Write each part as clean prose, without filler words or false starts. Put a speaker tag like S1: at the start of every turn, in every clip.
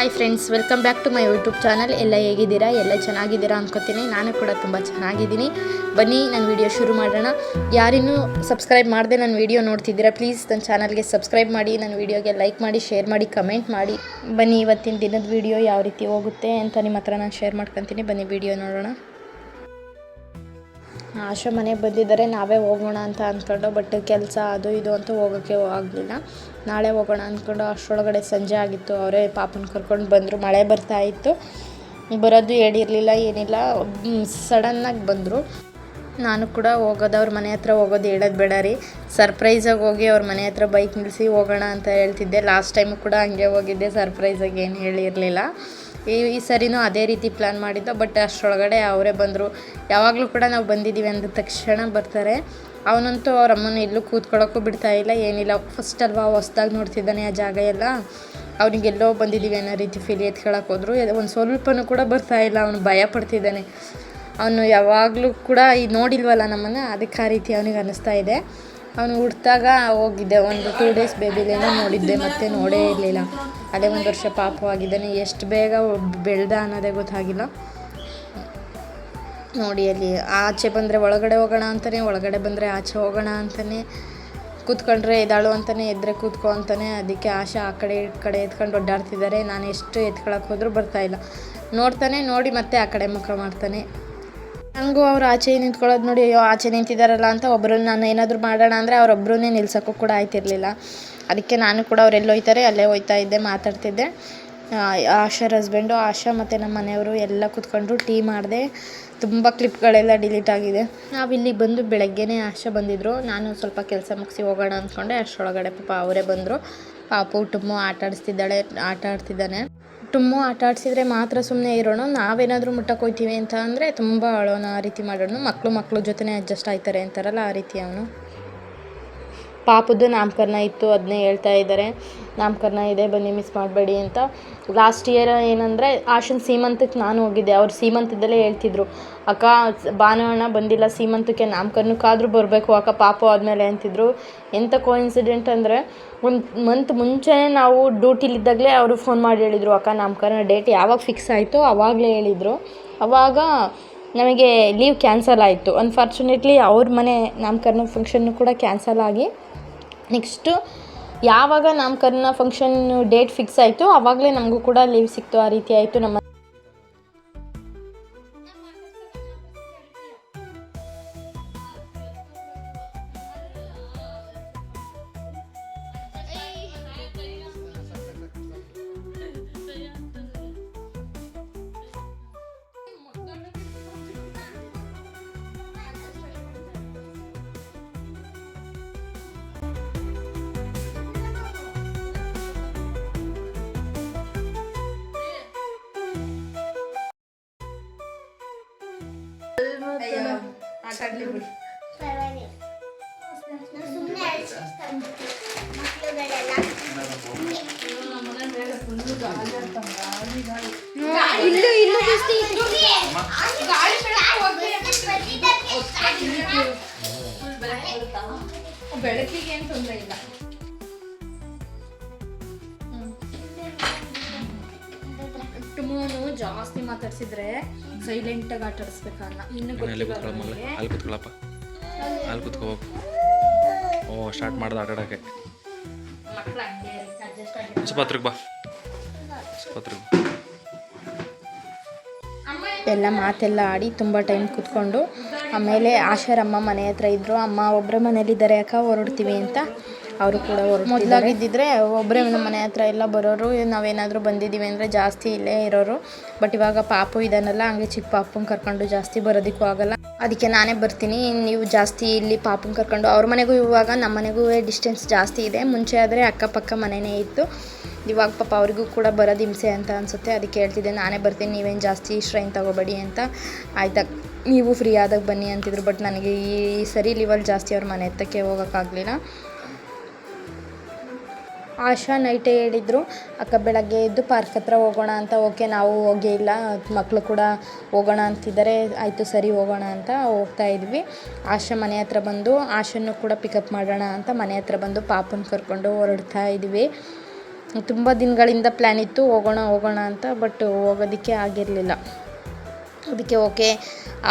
S1: Hi friends, welcome back to my YouTube channel. ಎಲ್ಲ ಹೇಗಿದ್ದೀರಾ? ಎಲ್ಲ ಚೆನ್ನಾಗಿದ್ದೀರಾ ಅಂದ್ಕೋತೀನಿ. ನಾನು ಕೂಡ ತುಂಬ ಚೆನ್ನಾಗಿದ್ದೀನಿ. ಬನ್ನಿ ನನ್ನ ವಿಡಿಯೋ ಶುರು ಮಾಡೋಣ. ಯಾರಿನ್ನೂ ಸಬ್ಸ್ಕ್ರೈಬ್ ಮಾಡದೆ ನನ್ನ ವಿಡಿಯೋ ನೋಡ್ತಿದ್ದೀರಾ, ಪ್ಲೀಸ್ ನನ್ನ ಚಾನಲ್ಗೆ ಸಬ್ಸ್ಕ್ರೈಬ್ ಮಾಡಿ, ನನ್ನ ವಿಡಿಯೋಗೆ ಲೈಕ್ ಮಾಡಿ, ಶೇರ್ ಮಾಡಿ, ಕಮೆಂಟ್ ಮಾಡಿ. ಬನ್ನಿ ಇವತ್ತಿನ ದಿನದ ವಿಡಿಯೋ ಯಾವ ರೀತಿ ಹೋಗುತ್ತೆ ಅಂತ ನಿಮ್ಮ ಹತ್ರ ನಾನು ಶೇರ್ ಮಾಡ್ಕೊತೀನಿ. ಬನ್ನಿ ವಿಡಿಯೋ ನೋಡೋಣ. ಆಶಾ ಮನೆಗೆ ಬಂದಿದ್ದಾರೆ, ನಾವೇ ಹೋಗೋಣ ಅಂತ ಅಂದ್ಕೊಂಡು, ಬಟ್ ಕೆಲಸ ಅದು ಇದು ಅಂತ ಹೋಗೋಕ್ಕೆ ಆಗಲಿಲ್ಲ. ನಾಳೆ ಹೋಗೋಣ ಅಂದ್ಕೊಂಡು ಅಷ್ಟರೊಳಗಡೆ ಸಂಜೆ ಆಗಿತ್ತು. ಅವರೇ ಪಾಪನ ಕರ್ಕೊಂಡು ಬಂದರು. ಮಳೆ ಬರ್ತಾ ಇತ್ತು, ಬರೋದು ಹೇಳಿರಲಿಲ್ಲ, ಏನಿಲ್ಲ, ಸಡನ್ನಾಗಿ ಬಂದರು. ನಾನು ಕೂಡ ಅವ್ರ ಮನೆ ಹತ್ರ ಹೋಗೋದು ಹೇಳೋದು ಬೇಡ ರೀ, ಸರ್ಪ್ರೈಸಾಗಿ ಹೋಗಿ ಅವ್ರ ಮನೆ ಹತ್ರ ಬೈಕ್ ನಿಲ್ಲಿಸಿ ಹೋಗೋಣ ಅಂತ ಹೇಳ್ತಿದ್ದೆ. ಲಾಸ್ಟ್ ಟೈಮು ಕೂಡ ಹಂಗೆ ಹೋಗಿದ್ದೆ, ಸರ್ಪ್ರೈಸಾಗಿ ಏನು ಹೇಳಿರಲಿಲ್ಲ. ಈ ಸರಿನೂ ಅದೇ ರೀತಿ ಪ್ಲ್ಯಾನ್ ಮಾಡಿದ್ದು, ಬಟ್ ಅಷ್ಟರೊಳಗಡೆ ಅವರೇ ಬಂದರು. ಯಾವಾಗಲೂ ಕೂಡ ನಾವು ಬಂದಿದ್ದೀವಿ ಅಂದ ತಕ್ಷಣ ಬರ್ತಾರೆ. ಅವನಂತೂ ಅವ್ರ ಅಮ್ಮನ ಎಲ್ಲೂ ಕೂತ್ಕೊಳ್ಳೋಕ್ಕೂ ಬಿಡ್ತಾಯಿಲ್ಲ, ಏನಿಲ್ಲ. ಫಸ್ಟ್ ಅಲ್ವಾ, ಹೊಸ್ದಾಗಿ ನೋಡ್ತಿದ್ದಾನೆ ಆ ಜಾಗ ಎಲ್ಲ. ಅವನಿಗೆಲ್ಲೋ ಬಂದಿದ್ದೀವಿ ಅನ್ನೋ ರೀತಿ ಫೀಲ್ ಎತ್ಕೊಳ್ಳೋಕೆ ಹೋದ್ರು. ಒಂದು ಸ್ವಲ್ಪನೂ ಕೂಡ ಬರ್ತಾಯಿಲ್ಲ, ಅವನು ಭಯ ಪಡ್ತಿದ್ದಾನೆ. ಅವನು ಯಾವಾಗಲೂ ಕೂಡ ನೋಡಿಲ್ವಲ್ಲ ನಮ್ಮನ್ನು, ಅದಕ್ಕೆ ಆ ರೀತಿ ಅವನಿಗೆ ಅನ್ನಿಸ್ತಾ ಇದೆ. ಅವನು ಹುಟ್ಟಿದಾಗ ಹೋಗಿದ್ದೆ, ಒಂದು 2 ಡೇಸ್ ಬೇಬಿಲೇನೋ ನೋಡಿದ್ದೆ, ಮತ್ತೆ ನೋಡೇ ಇರಲಿಲ್ಲ. ಅದೇ 1 ವರ್ಷ ಪಾಪವಾಗಿದ್ದಾನೆ. ಎಷ್ಟು ಬೇಗ ಬೆಳೆದ ಅನ್ನೋದೇ ಗೊತ್ತಾಗಿಲ್ಲ. ನೋಡಿ, ಅಲ್ಲಿ ಆಚೆ ಬಂದರೆ ಒಳಗಡೆ ಹೋಗೋಣ ಅಂತಾನೆ, ಒಳಗಡೆ ಬಂದರೆ ಆಚೆ ಹೋಗೋಣ ಅಂತಾನೆ, ಕೂತ್ಕೊಂಡ್ರೆ ಎದ್ದಾಳು ಅಂತಾನೆ, ಎದ್ರೆ ಕೂತ್ಕೊ ಅಂತಾನೆ. ಅದಕ್ಕೆ ಆಶಾ ಆ ಕಡೆ ಈ ಕಡೆ ಎತ್ಕೊಂಡು ಒಡ್ಡಾಡ್ತಿದ್ದಾರೆ. ನಾನು ಎಷ್ಟು ಎತ್ಕೊಳಕ್ಕೆ ಹೋದರೂ ಬರ್ತಾಯಿಲ್ಲ. ನೋಡ್ತಾನೆ, ನೋಡಿ ಮತ್ತೆ ಆ ಕಡೆ ಮುಖ ಮಾಡ್ತಾನೆ. ನನಗೂ ಅವ್ರು ಆಚೆ ನಿಂತ್ಕೊಳ್ಳೋದು ನೋಡಿ, ಅಯ್ಯೋ ಆಚೆ ನಿಂತಿದ್ದಾರಲ್ಲ ಅಂತ ಒಬ್ಬರನ್ನ ನಾನು ಏನಾದರೂ ಮಾಡೋಣ ಅಂದರೆ ಅವರೊಬ್ಬರನ್ನೇ ನಿಲ್ಸೋಕ್ಕೂ ಕೂಡ ಆಯ್ತಿರಲಿಲ್ಲ. ಅದಕ್ಕೆ ನಾನು ಕೂಡ ಅವರೆಲ್ಲ ಹೋಯ್ತಾರೆ ಅಲ್ಲೇ ಹೋಯ್ತಾ ಇದ್ದೆ, ಮಾತಾಡ್ತಿದ್ದೆ. ಆಶಾರ ಹಸ್ಬೆಂಡು, ಆಶಾ ಮತ್ತು ನಮ್ಮ ಮನೆಯವರು ಎಲ್ಲ ಕೂತ್ಕೊಂಡು ಟೀ ಮಾಡಿದೆ. ತುಂಬ ಕ್ಲಿಪ್ಗಳೆಲ್ಲ ಡಿಲೀಟ್ ಆಗಿದೆ. ನಾವಿಲ್ಲಿಗೆ ಬಂದು ಬೆಳಗ್ಗೆನೇ ಆಶಾ ಬಂದಿದ್ದರು. ನಾನು ಸ್ವಲ್ಪ ಕೆಲಸ ಮುಗಿಸಿ ಹೋಗೋಣ ಅಂದ್ಕೊಂಡೆ. ಅಷ್ಟರೊಳಗಡೆ ಪಾಪ ಅವರೇ ಬಂದರು. ಪಾಪು ಟುಮ್ಮು ಆಟ ಆಡ್ತಿದ್ದಾನೆ. ಟುಮ್ಮು ಆಟ ಆಡಿಸಿದ್ರೆ ಮಾತ್ರ ಸುಮ್ಮನೆ ಇರೋಣ, ನಾವೇನಾದರೂ ಮುಟ್ಟಕ್ಕೆ ಹೋಗ್ತೀವಿ ಅಂತ ಅಂದರೆ ತುಂಬ ಅಳೋಣ, ಆ ರೀತಿ ಮಾಡೋಣ. ಮಕ್ಕಳು ಜೊತೆನೇ ಅಡ್ಜಸ್ಟ್ ಆಯ್ತಾರೆ ಅಂತಾರಲ್ಲ, ಆ ರೀತಿ ಅವನು. ಪಾಪದ್ದು ನಾಮಕರಣ ಇತ್ತು, ಅದನ್ನೇ ಹೇಳ್ತಾ ಇದ್ದಾರೆ. ನಾಮಕರಣ ಇದೆ, ಬನ್ನಿ ಮಿಸ್ ಮಾಡಬೇಡಿ ಅಂತ. ಲಾಸ್ಟ್ ಇಯರ್ ಏನಂದರೆ ಆಶನ್ ಸೀಮಂತಕ್ಕೆ ನಾನು ಹೋಗಿದ್ದೆ. ಅವ್ರು ಸೀಮಂತದಲ್ಲೇ ಹೇಳ್ತಿದ್ರು, ಅಕ್ಕ ಭಾನುವಾರ ಬಂದಿಲ್ಲ ಸೀಮಂತಕ್ಕೆ, ನಾಮಕರಣಕ್ಕಾದರೂ ಬರಬೇಕು ಅಕ್ಕ ಪಾಪು ಆದಮೇಲೆ ಅಂತಿದ್ರು. ಎಂಥ ಕೋಇನ್ಸಿಡೆಂಟ್ ಅಂದರೆ, 1 ಮಂತ್ ಮುಂಚೆನೇ ನಾವು ಡ್ಯೂಟಿಲಿದ್ದಾಗಲೇ ಅವರು ಫೋನ್ ಮಾಡಿ ಹೇಳಿದರು, ಅಕ್ಕ ನಾಮಕರಣ ಡೇಟ್ ಯಾವಾಗ ಫಿಕ್ಸ್ ಆಯಿತು ಆವಾಗಲೇ ಹೇಳಿದರು. ಆವಾಗ ನಮಗೆ ಲೀವ್ ಕ್ಯಾನ್ಸಲ್ ಆಯಿತು. ಅನ್ಫಾರ್ಚುನೇಟ್ಲಿ ಅವ್ರ ಮನೆ ನಾಮಕರಣ ಫಂಕ್ಷನ್ನು ಕೂಡ ಕ್ಯಾನ್ಸಲ್ ಆಗಿ, ನೆಕ್ಸ್ಟು ಯಾವಾಗ ನಾಮಕರಣ ಫಂಕ್ಷನ್ ಡೇಟ್ ಫಿಕ್ಸ್ ಆಯಿತು ಆವಾಗಲೇ ನಮಗೂ ಕೂಡ ಲೀವ್ ಸಿಕ್ತು. ಆ ರೀತಿ ಆಯಿತು. ನಮ್ಮ ಬೆಳಕಿಗೆ ಏನು ತೊಂದರೆ ಇಲ್ಲ. ಟುಮೋನು ಜಾಸ್ತಿ ಮಾತಾಡ್ಸಿದ್ರೆ ಸೈಲೆಂಟಾಗಿ ಆಟಾಡಿಸ್ಬೇಕಲ್ಲ. ಇನ್ನು
S2: ಸ್ಟಾರ್ಟ್ ಮಾಡ್ದೆ ಆಟ ಆಡೋಕ್ಕೆ.
S1: ಎಲ್ಲ ಮಾತೆಲ್ಲ ಆಡಿ ತುಂಬ ಟೈಮ್ ಕೂತ್ಕೊಂಡು, ಆಮೇಲೆ ಆಶಾರಮ್ಮ ಮನೆ ಹತ್ರ ಇದ್ದರು. ಅಮ್ಮ ಒಬ್ಬರೇ ಮನೇಲಿದ್ದಾರೆ ಅಕ್ಕ, ಹೊರಡ್ತೀವಿ ಅಂತ. ಅವರು ಕೂಡ ಮೊದಲಾಗಿದ್ದಿದ್ರೆ ಒಬ್ಬರೇ ನಮ್ಮ ಮನೆ ಹತ್ರ ಎಲ್ಲ ಬರೋರು. ನಾವೇನಾದರೂ ಬಂದಿದ್ದೀವಿ ಅಂದರೆ ಜಾಸ್ತಿ ಇಲ್ಲೇ ಇರೋರು. ಬಟ್ ಇವಾಗ ಪಾಪು ಇದನ್ನೆಲ್ಲ ಹಂಗೆ ಚಿಕ್ಕ ಪಾಪುನ ಕರ್ಕೊಂಡು ಜಾಸ್ತಿ ಬರೋದಕ್ಕೂ ಆಗಲ್ಲ. ಅದಕ್ಕೆ ನಾನೇ ಬರ್ತೀನಿ, ನೀವು ಜಾಸ್ತಿ ಇಲ್ಲಿ ಪಾಪುನ ಕರ್ಕೊಂಡು. ಅವ್ರ ಮನೆಗೂ ಇವಾಗ ನಮ್ಮ ಮನೆಗೂ ಡಿಸ್ಟೆನ್ಸ್ ಜಾಸ್ತಿ ಇದೆ. ಮುಂಚೆ ಆದರೆ ಅಕ್ಕಪಕ್ಕ ಮನೆಯೇ ಇತ್ತು. ಇವಾಗ ಪಾಪ ಅವ್ರಿಗೂ ಕೂಡ ಬರೋದು ಹಿಂಸೆ ಅಂತ ಅನಿಸುತ್ತೆ. ಅದಕ್ಕೆ ಹೇಳ್ತಿದ್ದೆ, ನಾನೇ ಬರ್ತೀನಿ, ನೀವೇನು ಜಾಸ್ತಿ ಸ್ಟ್ರೈನ್ ತಗೋಬೇಡಿ ಅಂತ. ಆಯ್ತಾ, ನೀವು ಫ್ರೀ ಆದಾಗ ಬನ್ನಿ ಅಂತಿದ್ರು. ಬಟ್ ನನಗೆ ಈ ಸರಿ ಲೀವಲ್ಲಿ ಜಾಸ್ತಿ ಅವ್ರ ಮನೆ ಹತ್ತಕ್ಕೆ ಹೋಗೋಕ್ಕಾಗಲಿಲ್ಲ. ಆಶಾ ನೈಟೇ ಹೇಳಿದರು, ಅಕ್ಕ ಬೆಳಗ್ಗೆ ಎದ್ದು ಪಾರ್ಕ್ ಹತ್ರ ಹೋಗೋಣ ಅಂತ. ಓಕೆ, ನಾವು ಹೋಗೇ ಇಲ್ಲ, ಮಕ್ಕಳು ಕೂಡ ಹೋಗೋಣ ಅಂತಿದ್ದಾರೆ. ಆಯಿತು ಸರಿ ಹೋಗೋಣ ಅಂತ ಹೋಗ್ತಾ ಇದ್ವಿ. ಆಶಾ ಮನೆ ಹತ್ರ ಬಂದು ಆಶನ್ನು ಕೂಡ ಪಿಕಪ್ ಮಾಡೋಣ ಅಂತ ಮನೆ ಹತ್ರ ಬಂದು ಪಾಪನ ಕರ್ಕೊಂಡು ಹೊರಡ್ತಾ ಇದ್ವಿ. ತುಂಬ ದಿನಗಳಿಂದ ಪ್ಲ್ಯಾನ್ ಇತ್ತು ಹೋಗೋಣ ಅಂತ, ಬಟ್ ಹೋಗೋದಕ್ಕೆ ಆಗಿರಲಿಲ್ಲ. ಅದಕ್ಕೆ ಓಕೆ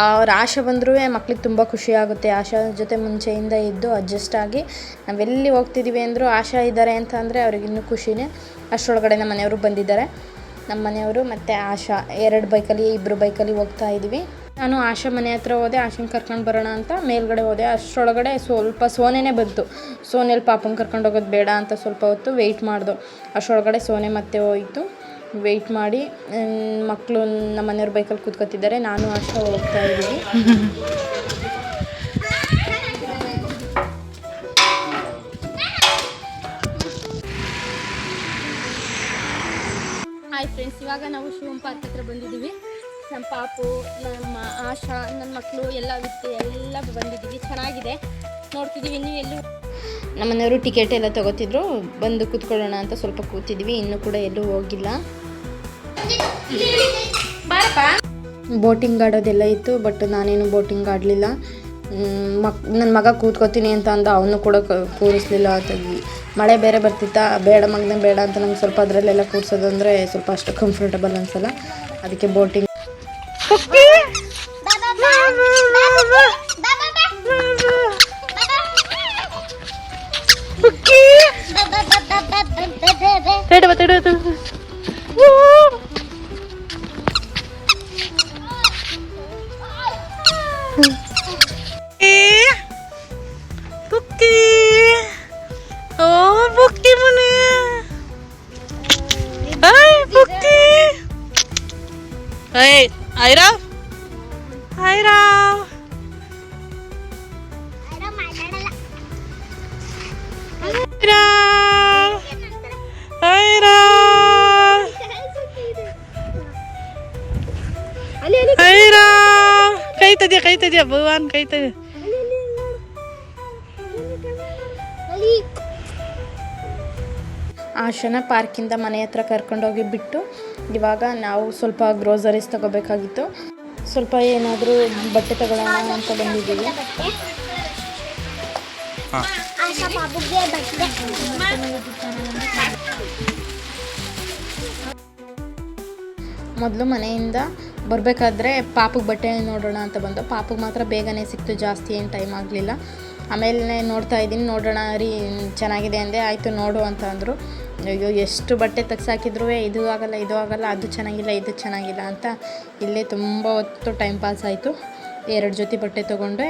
S1: ಅವ್ರ ಆಶಾ ಬಂದರೂ ಮಕ್ಳಿಗೆ ತುಂಬ ಖುಷಿ ಆಗುತ್ತೆ. ಆಶಾ ಜೊತೆ ಮುಂಚೆಯಿಂದ ಇದ್ದು ಅಡ್ಜಸ್ಟ್ ಆಗಿ ನಾವೆಲ್ಲಿ ಹೋಗ್ತಿದ್ದೀವಿ ಅಂದರೂ ಆಶಾ ಇದ್ದಾರೆ ಅಂತ ಅಂದರೆ ಅವ್ರಿಗೆ ಇನ್ನೂ ಖುಷಿನೇ. ಅಷ್ಟರೊಳಗಡೆ ನಮ್ಮ ಮನೆಯವರು ಬಂದಿದ್ದಾರೆ. ನಮ್ಮ ಮನೆಯವರು ಮತ್ತು ಆಶಾ 2 ಬೈಕಲ್ಲಿ ಹೋಗ್ತಾ ಇದ್ದೀವಿ. ನಾನು ಆಶಾ ಮನೆ ಹತ್ರ ಹೋದೆ, ಆಶಾನ ಕರ್ಕೊಂಡು ಬರೋಣ ಅಂತ ಮೇಲ್ಗಡೆ ಹೋದೆ. ಅಷ್ಟರೊಳಗಡೆ ಸ್ವಲ್ಪ ಸೋನೆನೇ ಬಂತು. ಸೋನೆಯಲ್ಲಿ ಪಾಪನ ಕರ್ಕೊಂಡು ಹೋಗೋದು ಬೇಡ ಅಂತ ಸ್ವಲ್ಪ ಹೊತ್ತು ವೆಯ್ಟ್ ಮಾಡ್ದು. ಅಷ್ಟರೊಳಗಡೆ ಸೋನೆ ಮತ್ತೆ ಹೋಯಿತು. ವೆಯ್ಟ್ ಮಾಡಿ ಮಕ್ಕಳು ನಮ್ಮ ಮನೆಯವ್ರ ಬೈಕಲ್ಲಿ ಕೂತ್ಕೊತಿದ್ದಾರೆ, ನಾನು ಆಶಾ ಹೋಗ್ತಾ ಇದ್ದೀವಿ. ಹಾಯ್ ಫ್ರೆಂಡ್ಸ್, ಇವಾಗ ನಾವು ಶಿವಂ ಪಾರ್ಕ್ ಹತ್ರ ಬಂದಿದ್ದೀವಿ. ನಮ್ಮ ಪಾಪು, ನಮ್ಮ ಆಶಾ, ನನ್ನ ಮಕ್ಕಳು ಎಲ್ಲ ಬಂದಿದ್ದೀವಿ. ಚೆನ್ನಾಗಿದೆ, ನೋಡ್ತಿದ್ದೀವಿ. ಇನ್ನೂ ಎಲ್ಲೂ ನಮ್ಮ ಮನೆಯವರು ಟಿಕೆಟ್ ಎಲ್ಲ ತೊಗೋತಿದ್ರು, ಬಂದು ಕೂತ್ಕೊಳ್ಳೋಣ ಅಂತ ಸ್ವಲ್ಪ ಕೂತಿದ್ವಿ. ಇನ್ನೂ ಕೂಡ ಎಲ್ಲೂ ಹೋಗಿಲ್ಲ. ಬೋಟಿಂಗ್ ಆಡೋದೆಲ್ಲ ಇತ್ತು, ಬಟ್ ನಾನೇನು ಬೋಟಿಂಗ್ ಆಡಲಿಲ್ಲ. ನನ್ನ ಮಗ ಕೂತ್ಕೋತೀನಿ ಅಂತ ಅಂದ, ಅವನು ಕೂಡ ಕೂರಿಸ್ಲಿಲ್ಲ. ಮಳೆ ಬೇರೆ ಬರ್ತಿತ್ತಾ, ಬೇಡ ಮಗನೇ ಬೇಡ ಅಂತ ನಂಗೆ ಸ್ವಲ್ಪ ಅದರಲ್ಲೆಲ್ಲ ಕೂರಿಸೋದು ಅಂದರೆ ಸ್ವಲ್ಪ ಅಷ್ಟು ಕಂಫರ್ಟಬಲ್ ಅನಿಸಲ್ಲ. ಅದಕ್ಕೆ ಬೋಟಿಂಗ್ ಕೈ ತದಿಯ ಭಗವಾನ್ ಕೈ ತದಿ. ಆಶಾನ ಪಾರ್ಕಿಂದ ಮನೆ ಹತ್ರ ಕರ್ಕೊಂಡೋಗಿ ಬಿಟ್ಟು ಇವಾಗ ನಾವು ಸ್ವಲ್ಪ ಗ್ರೋಸರೀಸ್ ತಗೋಬೇಕಾಗಿತ್ತು. ಸ್ವಲ್ಪ ಏನಾದರೂ ಬಟ್ಟೆ ತಗೊಳ್ಳೋಣ ಅಂತ ಬಂದಿದ್ದೀವಿ. ಮೊದಲು ಮನೆಯಿಂದ ಬರಬೇಕಾದ್ರೆ ಪಾಪಗೆ ಬಟ್ಟೆ ನೋಡೋಣ ಅಂತ ಬಂದು, ಪಾಪಗೆ ಮಾತ್ರ ಬೇಗನೆ ಸಿಕ್ತು, ಜಾಸ್ತಿ ಏನು ಟೈಮ್ ಆಗಲಿಲ್ಲ. ಆಮೇಲೆ ನೋಡ್ತಾ ಇದ್ದೀನಿ, ನೋಡೋಣ ರೀ ಚೆನ್ನಾಗಿದೆ ಅಂದೆ. ಆಯಿತು ನೋಡು ಅಂತ ಅಂದರು. ಅಯ್ಯೋ ಎಷ್ಟು ಬಟ್ಟೆ ತೆಗ್ಸಾಕಿದ್ರು ಇದು ಆಗಲ್ಲ, ಅದು ಚೆನ್ನಾಗಿಲ್ಲ, ಇದು ಚೆನ್ನಾಗಿಲ್ಲ ಅಂತ ಇಲ್ಲೇ ತುಂಬ ಹೊತ್ತು ಟೈಮ್ ಪಾಸ್ ಆಯಿತು. 2 ಜೊತೆ ಬಟ್ಟೆ ತೊಗೊಂಡು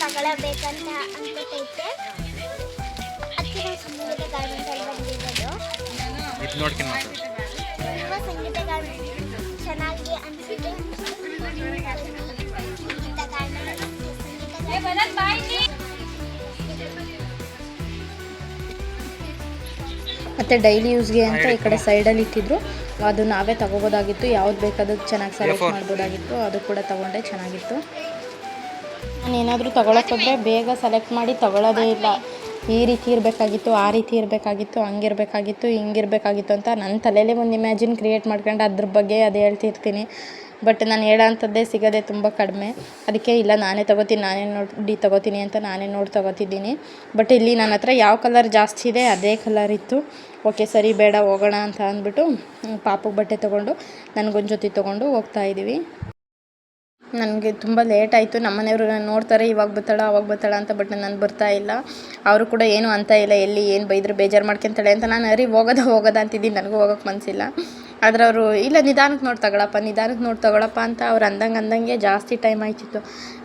S2: ತಗೊಳ್ಳಬೇಕಂತ ಅನ್ಕೋತೈತೆ. ಹತ್ತಿರ ಸಂಗೀತ ಗಾರ್ಡನ್ಸಲ್ಲಿ ಬಂದಿರೋದು. ತುಂಬ ಸಂಗೀತ ಗಾರ್ಡನ್ ಚೆನ್ನಾಗಿ ಅನಿಸಿದೆ. ಸಂಗೀತ ಗಾರ್ಡನ್
S1: ಮತ್ತು ಡೈಲಿ ಯೂಸ್ಗೆ ಅಂತ ಈ ಕಡೆ ಸೈಡಲ್ಲಿ ಇಟ್ಟಿದ್ರು. ಅದು ನಾವೇ ತಗೋಬೋದಾಗಿತ್ತು, ಯಾವ್ದು ಬೇಕಾದದ್ದು ಚೆನ್ನಾಗಿ ಸೆಲೆಕ್ಟ್ ಮಾಡ್ಬೋದಾಗಿತ್ತು. ಅದು ಕೂಡ ತೊಗೊಂಡೆ, ಚೆನ್ನಾಗಿತ್ತು. ನಾನು ಏನಾದರೂ ತೊಗೊಳಕ್ಕೆ ಹೋದರೆ ಬೇಗ ಸೆಲೆಕ್ಟ್ ಮಾಡಿ ತೊಗೊಳ್ಳೋದೇ ಇಲ್ಲ. ಈ ರೀತಿ ಇರಬೇಕಾಗಿತ್ತು, ಆ ರೀತಿ ಇರಬೇಕಾಗಿತ್ತು, ಹಂಗಿರಬೇಕಾಗಿತ್ತು, ಹಿಂಗಿರಬೇಕಾಗಿತ್ತು ಅಂತ ನನ್ನ ತಲೆಯಲ್ಲೇ ಒಂದು ಇಮ್ಯಾಜಿನ್ ಕ್ರಿಯೇಟ್ ಮಾಡ್ಕೊಂಡು ಅದ್ರ ಬಗ್ಗೆ ಅದು ಹೇಳ್ತಿರ್ತೀನಿ. ಬಟ್ ನಾನು ಹೇಳೋ ಅಂಥದ್ದೇ ಸಿಗೋದೇ ತುಂಬ ಕಡಿಮೆ. ಅದಕ್ಕೆ ಇಲ್ಲ ನಾನೇ ತೊಗೋತೀನಿ ಅಂತ ನಾನೇ ನೋಡಿ ತೊಗೋತಿದ್ದೀನಿ. ಬಟ್ ಇಲ್ಲಿ ನನ್ನ ಹತ್ರ ಯಾವ ಕಲರ್ ಜಾಸ್ತಿ ಇದೆ ಅದೇ ಕಲರ್ ಇತ್ತು. ಓಕೆ ಸರಿ ಬೇಡ ಹೋಗೋಣ ಅಂತ ಅಂದ್ಬಿಟ್ಟು ಪಾಪಗೆ ಬಟ್ಟೆ ತೊಗೊಂಡು ನನಗೊಂದು ಜೊತೆ ತೊಗೊಂಡು ಹೋಗ್ತಾಯಿದ್ದೀವಿ. ನನಗೆ ತುಂಬ ಲೇಟ್ ಆಯಿತು. ನಮ್ಮನೆಯವರು ನೋಡ್ತಾರೆ ಇವಾಗ ಬರ್ತಾಳ ಅವಾಗ ಬರ್ತಾಳ ಅಂತ, ಬಟ್ ನಾನು ಬರ್ತಾ ಇಲ್ಲ. ಅವರು ಕೂಡ ಏನು ಅಂತ ಇಲ್ಲ, ಎಲ್ಲಿ ಏನು ಬೈದ್ರು ಬೇಜಾರು ಮಾಡ್ಕೊಂತಾಳೆ ಅಂತ. ನಾನು ಹೋಗೋದ ಅಂತಿದ್ದೀನಿ, ನನಗೂ ಹೋಗೋಕ್ಕೆ ಮನಸ್ಸಿಲ್ಲ. ಆದರೆ ಅವರು ಇಲ್ಲ ನಿಧಾನಕ್ಕೆ ನೋಡಿ ತಗೊಳಪ್ಪ ಅಂತ ಅವ್ರು ಅಂದಂಗೆ ಜಾಸ್ತಿ ಟೈಮ್ ಆಯ್ತಿತ್ತು.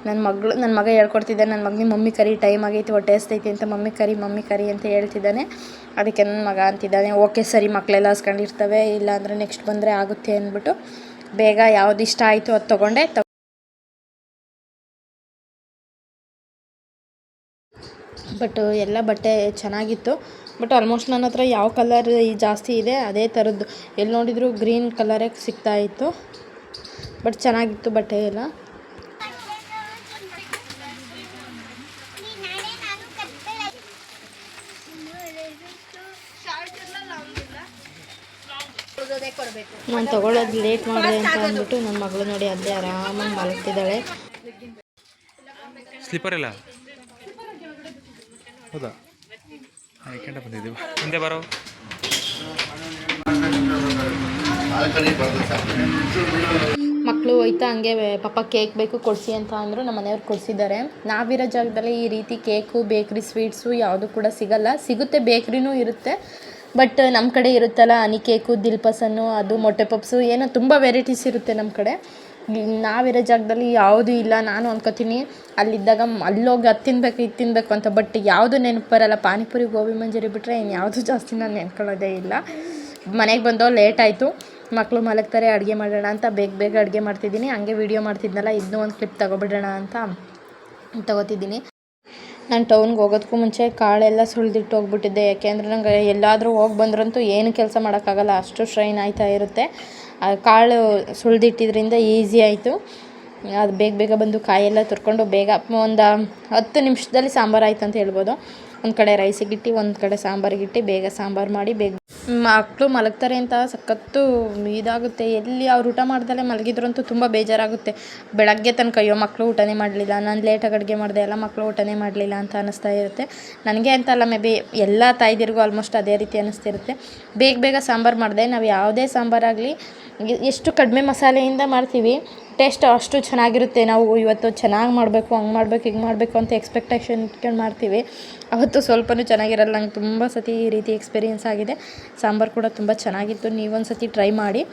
S1: ನನ್ನ ಮಗ ಹೇಳ್ಕೊಡ್ತಿದ್ದೆ, ನನ್ನ ಮಗನಿಗೆ ಮಮ್ಮಿ ಕರಿ ಟೈಮ್ ಆಗೈತಿ, ಹೊಟ್ಟೆ ಹಸ್ತೈತಿ ಅಂತ ಮಮ್ಮಿ ಕರಿ ಅಂತ ಹೇಳ್ತಿದ್ದಾನೆ. ಅದಕ್ಕೆ ನನ್ನ ಮಗ ಅಂತಿದ್ದಾನೆ ಓಕೆ ಸರಿ, ಮಕ್ಕಳೆಲ್ಲ ಹಸ್ಕೊಂಡಿರ್ತವೆ, ಇಲ್ಲಾಂದರೆ ನೆಕ್ಸ್ಟ್ ಬಂದರೆ ಆಗುತ್ತೆ ಅಂದ್ಬಿಟ್ಟು ಬೇಗ ಯಾವ್ದು ಇಷ್ಟ ಆಯಿತು ಅದು ತೊಗೊಂಡೆ. ಬಟ್ ಎಲ್ಲ ಬಟ್ಟೆ ಚೆನ್ನಾಗಿತ್ತು. ಬಟ್ ಆಲ್ಮೋಸ್ಟ್ ನನ್ನ ಹತ್ರ ಯಾವ ಕಲರ್ ಜಾಸ್ತಿ ಇದೆ ಅದೇ ಥರದ್ದು, ಎಲ್ಲಿ ನೋಡಿದರೂ ಗ್ರೀನ್ ಕಲರೇ ಸಿಗ್ತಾಯಿತ್ತು. ಬಟ್ ಚೆನ್ನಾಗಿತ್ತು ಬಟ್ಟೆ ಎಲ್ಲ. ನಾನು ತೊಗೊಳ್ಳೋದು ಲೇಟ್ ಮಾಡಿದೆ ಅಂತ ಅಂದ್ಬಿಟ್ಟು ನನ್ನ ಮಗಳು ನೋಡಿ ಅಲ್ಲೇ ಆರಾಮಾಗಿ ಮಲಗ್ತಿದ್ದಾಳೆ.
S3: ಸ್ಲಿಪ್ಪರ್ ಇಲ್ಲ ಹೌದಾ? ಯಾಕೆಂಡ ಬಂದಿದ್ದೀವಿ ಮುಂದೆ ಬರೋ.
S1: ಮಕ್ಕಳು ಹೋಯ್ತಾ ಹಂಗೆ ಪಾಪ ಕೇಕ್ ಬೇಕು ಕೊಡಿಸಿ ಅಂತ ಅಂದರು. ನಮ್ಮ ಮನೆಯವ್ರು ಕೊಡಿಸಿದ್ದಾರೆ. ನಾವಿರೋ ಜಾಗದಲ್ಲಿ ಈ ರೀತಿ ಕೇಕು ಬೇಕ್ರಿ ಸ್ವೀಟ್ಸು ಯಾವುದು ಕೂಡ ಸಿಗುತ್ತೆ, ಬೇಕ್ರಿನೂ ಇರುತ್ತೆ. ಬಟ್ ನಮ್ಮ ಕಡೆ ಇರುತ್ತಲ್ಲ ಹನಿ ಕೇಕು, ದಿಲ್ಪಸನ್ನು, ಅದು ಮೊಟ್ಟೆ ಪಪ್ಸು, ಏನೋ ತುಂಬ ವೆರೈಟೀಸ್ ಇರುತ್ತೆ ನಮ್ಮ ಕಡೆ. ನಾವಿರೋ ಜಾಗದಲ್ಲಿ ಯಾವುದೂ ಇಲ್ಲ. ನಾನು ಅನ್ಕೋತೀನಿ ಅಲ್ಲಿದ್ದಾಗ ಅಲ್ಲೋಗಿ ಅದು ತಿನ್ನಬೇಕು ಇದು ತಿನ್ನಬೇಕು ಅಂತ, ಬಟ್ ಯಾವುದು ನೆನಪು ಬರಲ್ಲ. ಪಾನಿಪುರಿ ಗೋಬಿ ಮಂಚೂರಿ ಬಿಟ್ಟರೆ ಇನ್ನು ಯಾವುದು ಜಾಸ್ತಿ ನಾನು ನೆನ್ಕೊಳ್ಳೋದೇ ಇಲ್ಲ. ಮನೆಗೆ ಬಂದೋ ಲೇಟ್ ಆಯಿತು, ಮಕ್ಕಳು ಮಲಗ್ತಾರೆ, ಅಡುಗೆ ಮಾಡೋಣ ಅಂತ ಬೇಗ ಅಡುಗೆ ಮಾಡ್ತಿದ್ದೀನಿ. ಹಂಗೆ ವೀಡಿಯೋ ಮಾಡ್ತಿದ್ನಲ್ಲ, ಇದನ್ನೂ ಒಂದು ಕ್ಲಿಪ್ ತೊಗೊಬಿಡೋಣ ಅಂತ ತೊಗೋತಿದ್ದೀನಿ. ನಾನು ಟೌನ್ಗೆ ಹೋಗೋದಕ್ಕೂ ಮುಂಚೆ ಕಾಳೆಲ್ಲ ಸುಳಿದಿಟ್ಟು ಹೋಗ್ಬಿಟ್ಟಿದ್ದೆ. ಯಾಕೆಂದರೆ ನಂಗೆ ಎಲ್ಲಾದರೂ ಹೋಗಿ ಬಂದ್ರಂತೂ ಏನು ಕೆಲಸ ಮಾಡೋಕ್ಕಾಗಲ್ಲ, ಅಷ್ಟು ಸ್ಟ್ರೈನ್ ಆಯ್ತಾ ಇರುತ್ತೆ. ಕಾಳು ಸುಳಿದಿಟ್ಟಿದ್ರಿಂದ ಈಸಿ ಆಯಿತು. ಅದು ಬೇಗ ಬಂದು ಕಾಯೆಲ್ಲ ತುರ್ಕೊಂಡು ಬೇಗ ಒಂದು 10 ನಿಮಿಷದಲ್ಲಿ ಸಾಂಬಾರು ಆಯ್ತು ಅಂತ ಹೇಳ್ಬೋದು. ಒಂದು ಕಡೆ ರೈಸಿಗಿಟ್ಟು ಒಂದು ಕಡೆ ಸಾಂಬಾರಿಗಿಟ್ಟು ಬೇಗ ಸಾಂಬಾರು ಮಾಡಿ ಮಕ್ಕಳು ಮಲಗ್ತಾರೆ ಅಂತ ಸಖತ್ತು ಇದಾಗುತ್ತೆ. ಎಲ್ಲಿ ಅವ್ರು ಊಟ ಮಾಡ್ದಲೇ ಮಲಗಿದ್ರಂತೂ ತುಂಬ ಬೇಜಾರಾಗುತ್ತೆ. ಬೆಳಗ್ಗೆ ತನಕ ಅಯ್ಯೋ ಮಕ್ಕಳು ಊಟನೇ ಮಾಡಲಿಲ್ಲ, ನಾನು ಲೇಟಾಗಿ ಅಡುಗೆ ಮಾಡಿದೆ, ಎಲ್ಲ ಮಕ್ಕಳು ಊಟನೇ ಮಾಡಲಿಲ್ಲ ಅಂತ ಅನ್ನಿಸ್ತಾ ಇರುತ್ತೆ. ನನಗೆ ಅಂತಲ್ಲ, ಮೇ ಬಿ ಎಲ್ಲ ತಾಯ್ದಿರಿಗೂ ಆಲ್ಮೋಸ್ಟ್ ಅದೇ ರೀತಿ ಅನ್ನಿಸ್ತಿರುತ್ತೆ. ಬೇಗ ಸಾಂಬಾರು ಮಾಡಿದೆ. ನಾವು ಯಾವುದೇ ಸಾಂಬಾರಾಗಲಿ ಎಷ್ಟು ಕಡಿಮೆ ಮಸಾಲೆಯಿಂದ ಮಾಡ್ತೀವಿ, ಟೇಸ್ಟ್ ಅಷ್ಟು ಚೆನ್ನಾಗಿರುತ್ತೆ. ನಾವು ಇವತ್ತು ಚೆನ್ನಾಗಿ ಮಾಡಬೇಕು, ಹಂಗೆ ಮಾಡಬೇಕು, ಹಿಂಗೆ ಮಾಡಬೇಕು ಅಂತ ಎಕ್ಸ್ಪೆಕ್ಟೇಷನ್ ಇಟ್ಕೊಂಡು ಮಾಡ್ತೀವಿ, ಅವತ್ತು ಸ್ವಲ್ಪನೂ ಚೆನ್ನಾಗಿರಲ್ಲ. ನಂಗೆ ತುಂಬ ಸತಿ ಈ ರೀತಿ ಎಕ್ಸ್ಪೀರಿಯೆನ್ಸ್ ಆಗಿದೆ. ಸಾಂಬಾರು ಕೂಡ ತುಂಬ ಚೆನ್ನಾಗಿತ್ತು. ನೀವೊಂದು ಸತಿ ಟ್ರೈ ಮಾಡಿ.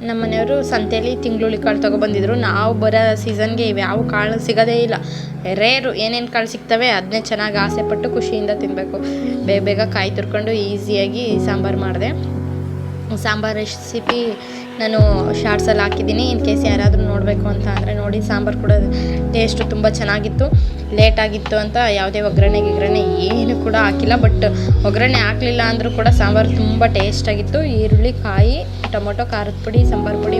S1: ನಮ್ಮ ಮನೆಯವರು ಸಂತೆಯಲ್ಲಿ ತಿಂಗ್ಳುಳ್ಳಿ ಕಾಳು ತೊಗೊಬಂದಿದ್ರು. ನಾವು ಬರೋ ಸೀಸನ್ಗೆ ಇವ್ಯಾವ ಕಾಳು ಸಿಗೋದೇ ಇಲ್ಲ, ರೇರು. ಏನೇನು ಕಾಳು ಸಿಗ್ತವೆ ಅದನ್ನೇ ಚೆನ್ನಾಗಿ ಆಸೆಪಟ್ಟು ಖುಷಿಯಿಂದ ತಿನ್ನಬೇಕು. ಬೇಗ ಕಾಯಿ ತುರ್ಕೊಂಡು ಈಸಿಯಾಗಿ ಸಾಂಬಾರು ಮಾಡಿದೆ. ಸಾಂಬಾರು ರೆಸಿಪಿ ನಾನು ಶಾರ್ಟ್ಸಲ್ಲಿ ಹಾಕಿದ್ದೀನಿ, ಇನ್ ಕೇಸ್ ಯಾರಾದರೂ ನೋಡಬೇಕು ಅಂತ ಅಂದರೆ ನೋಡಿ. ಸಾಂಬಾರು ಕೂಡ ಟೇಸ್ಟು ತುಂಬ ಚೆನ್ನಾಗಿತ್ತು. ಲೇಟಾಗಿತ್ತು ಅಂತ ಯಾವುದೇ ಒಗ್ಗರಣೆ ಏನು ಕೂಡ ಹಾಕಿಲ್ಲ. ಬಟ್ ಒಗ್ಗರಣೆ ಹಾಕಲಿಲ್ಲ ಅಂದರೂ ಕೂಡ ಸಾಂಬಾರು ತುಂಬ ಟೇಸ್ಟಾಗಿತ್ತು. ಈರುಳ್ಳಿ, ಕಾಯಿ, ಟೊಮೊಟೊ, ಖಾರದ ಪುಡಿ, ಸಾಂಬಾರು ಪುಡಿ